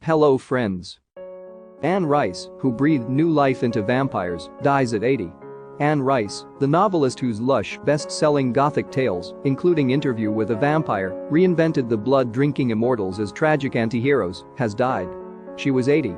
Hello friends. Anne Rice, who breathed new life into vampires, dies at 80. Anne Rice, the novelist whose lush, best-selling gothic tales, including Interview with a Vampire, reinvented the blood-drinking immortals as tragic antiheroes, has died. She was 80.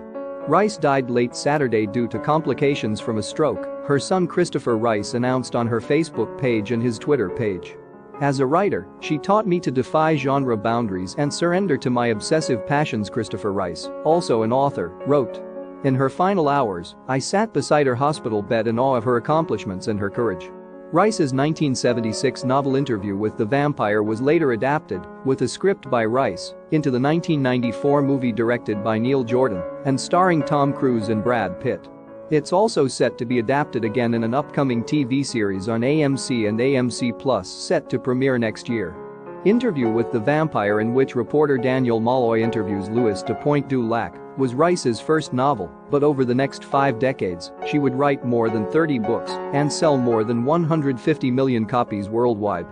Rice died late Saturday due to complications from a stroke, her son Christopher Rice announced on her Facebook page and his Twitter page. As a writer, she taught me to defy genre boundaries and surrender to my obsessive passions, Christopher Rice, also an author, wrote. In her final hours, I sat beside her hospital bed in awe of her accomplishments and her courage. Rice's 1976 novel Interview with the Vampire was later adapted, with a script by Rice, into the 1994 movie directed by Neil Jordan and starring Tom Cruise and Brad Pitt. It's also set to be adapted again in an upcoming TV series on AMC and AMC+, set to premiere next year. Interview with the Vampire, in which reporter Daniel Molloy interviews Louis de Pointe du Lac, was Rice's first novel, but over the next 5 decades, she would write more than 30 books and sell more than 150 million copies worldwide.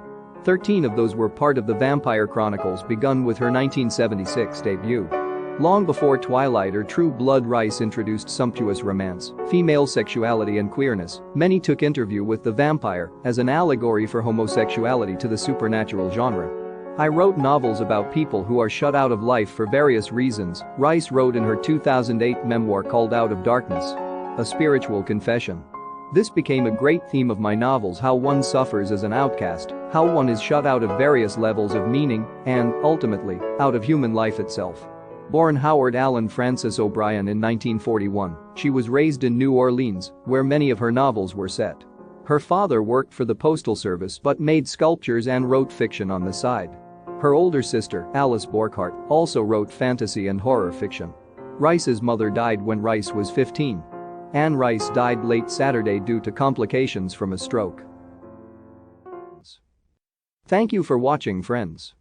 13 of those were part of the Vampire Chronicles, begun with her 1976 debut. Long before Twilight or True Blood, Rice introduced sumptuous romance, female sexuality and queerness. Many took Interview with the Vampire as an allegory for homosexuality to the supernatural genre. I wrote novels about people who are shut out of life for various reasons, Rice wrote in her 2008 memoir called Out of Darkness. A spiritual confession. This became a great theme of my novels: how one suffers as an outcast, how one is shut out of various levels of meaning, and, ultimately, out of human life itself. Born Howard Allen Francis O'Brien in 1941, she was raised in New Orleans, where many of her novels were set. Her father worked for the Postal Service but made sculptures and wrote fiction on the side. Her older sister, Alice Borchardt, also wrote fantasy and horror fiction. Rice's mother died when Rice was 15. Anne Rice died late Saturday due to complications from a stroke. Thank you for watching, friends.